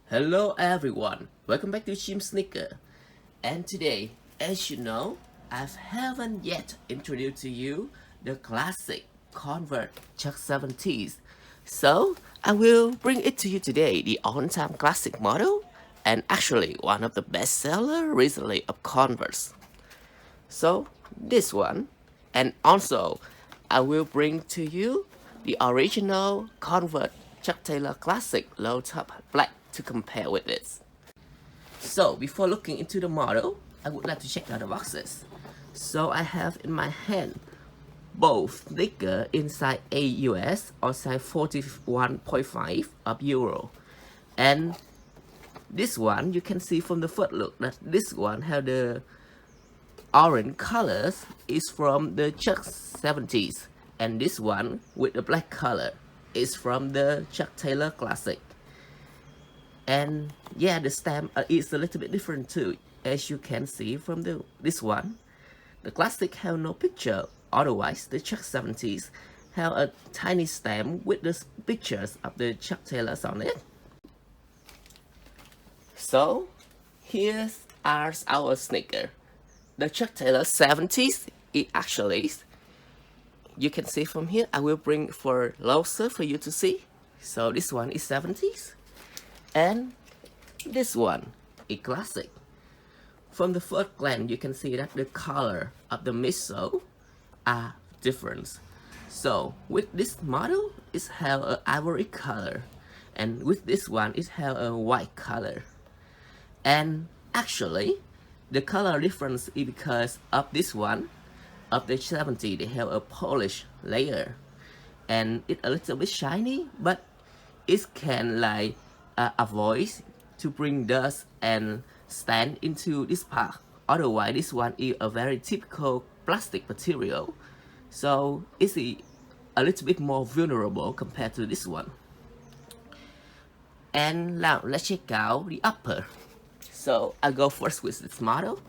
Hello everyone, welcome back to Chim Sneaker. And today, as you know, I haven't yet introduced to you the classic Converse Chuck 70s. So I will bring it to you today, the on-time classic model, and actually one of the best seller recently of Converse. So this one, and also I will bring to you the original Converse Chuck Taylor Classic low top black to compare with this. So before looking into the model, I would like to check out the boxes. So I have in my hand both sneaker inside AUS or size 41.5 of Euro. And this one, you can see from the first look that this one have the orange colors is from the Chuck 70s. And this one with the black color is from the Chuck Taylor Classic. And yeah, the stamp is a little bit different too, as you can see from this one. The Classic have no picture, otherwise the Chuck 70s have a tiny stamp with the pictures of the Chuck Taylors on it. So here's our sneaker. The Chuck Taylor 70s, it actually, you can see from here, I will bring for closer for you to see. So this one is 70s. And this one, a classic. From the first glance, you can see that the color of the midsole are different. So with this model, it have an ivory color, and with this one, it have a white color. And actually, the color difference is because of this one, of the 70, they have a polish layer, and it's a little bit shiny, but it can like avoid to bring dust and stand into this part. Otherwise, this one is a very typical plastic material, so it's a little bit more vulnerable compared to this one. And now let's check out the upper. So I'll go first with this model.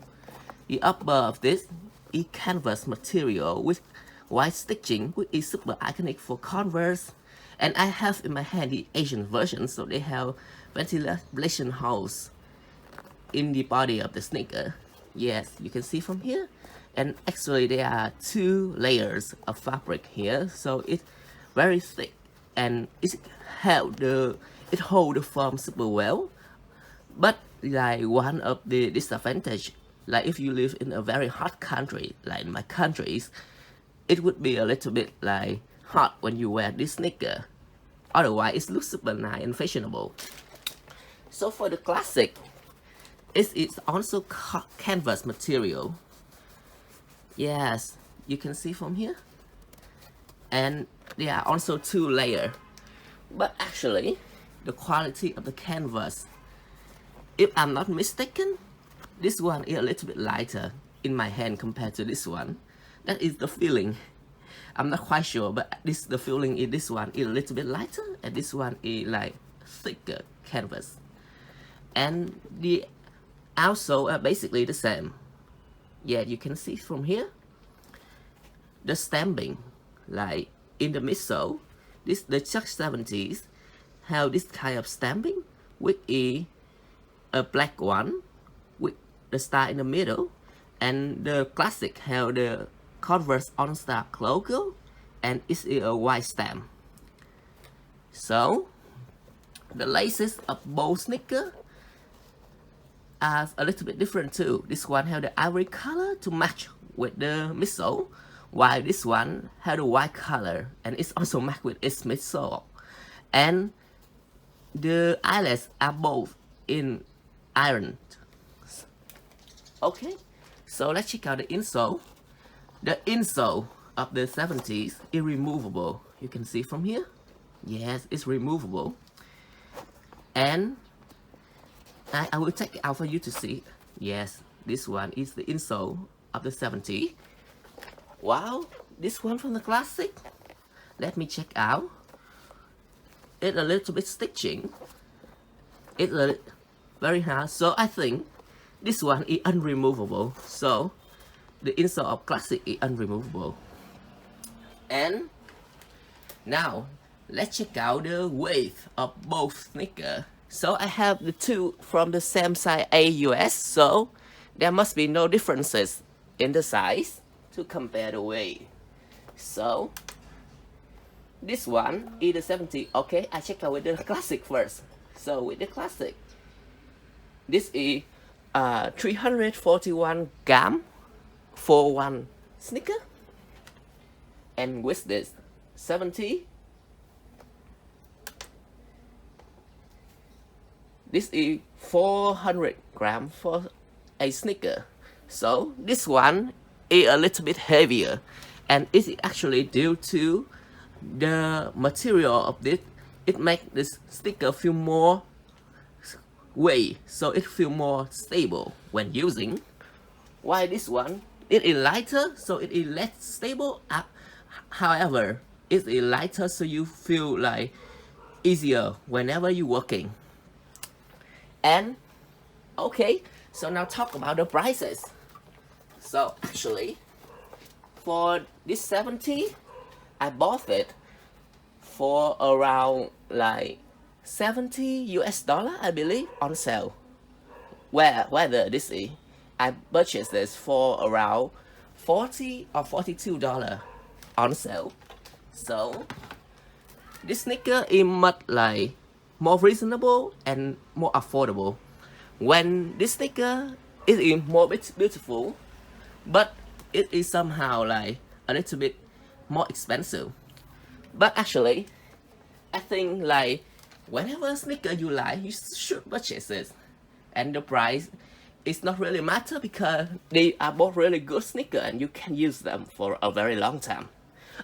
The upper of this is canvas material with white stitching, which is super iconic for Converse. And I have in my hand the Asian version, so they have ventilation holes in the body of the sneaker. Yes, you can see from here. And actually there are two layers of fabric here, so it's very thick and it hold the form super well. But like one of the disadvantage, like if you live in a very hot country, like in my countries, it would be a little bit like hot when you wear this sneaker. Otherwise, it looks super nice and fashionable. So for the Classic, it's also canvas material. Yes, you can see from here. And there are also two layers. But actually, the quality of the canvas, if I'm not mistaken, this one is a little bit lighter in my hand compared to this one. That is the feeling. I'm not quite sure, but the feeling is this one is a little bit lighter, and this one is like thicker canvas. And the outsole are basically the same. Yeah, you can see from here. The stamping, like in the midsole, the Chuck 70s have this kind of stamping, which is a black one with the star in the middle, and the Classic have the Converse on-star logo, and it's a white stamp. So the laces of both sneakers are a little bit different too. This one have the ivory color to match with the midsole, while this one have the white color and it's also matched with its midsole. And the eyelets are both in iron. Okay, so let's check out the insole. The insole of the 70s is removable. You can see from here. Yes, it's removable. And I will take it out for you to see. Yes, this one is the insole of the 70s. Wow, this one from the Classic. Let me check out. It's a little bit stitching. It's very hard, so I think this one is unremovable. So the insole of Classic is unremovable. And now let's check out the weight of both sneakers. So I have the two from the same size AUS, so there must be no differences in the size to compare the weight. So this one is the 70. Okay, I check out with the classic first. So with the classic, this is 341 gram for one sneaker, and with this 70, this is 400 gram for a sneaker. So this one is a little bit heavier, and it is actually due to the material of this. It makes this sneaker feel more weight, so it feels more stable when using. While this one, it is lighter, so it is less stable. However, it is lighter, so you feel like easier whenever you're working. And okay, so now talk about the prices. So actually, for this 70, I bought it for around like 70 US dollar, I believe, on sale. Whether this is, I purchased this for around 40 or $42 on sale. So this sneaker is much like more reasonable and more affordable. When this sneaker is more beautiful, but it is somehow like a little bit more expensive. But actually, I think like whenever sneaker you like, you should purchase it. And the price is not really matter because they are both really good sneakers and you can use them for a very long time.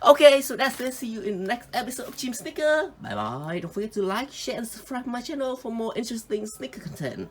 Okay, so that's it. See you in the next episode of Chim Sneaker. Bye bye. Don't forget to like, share, and subscribe my channel for more interesting sneaker content.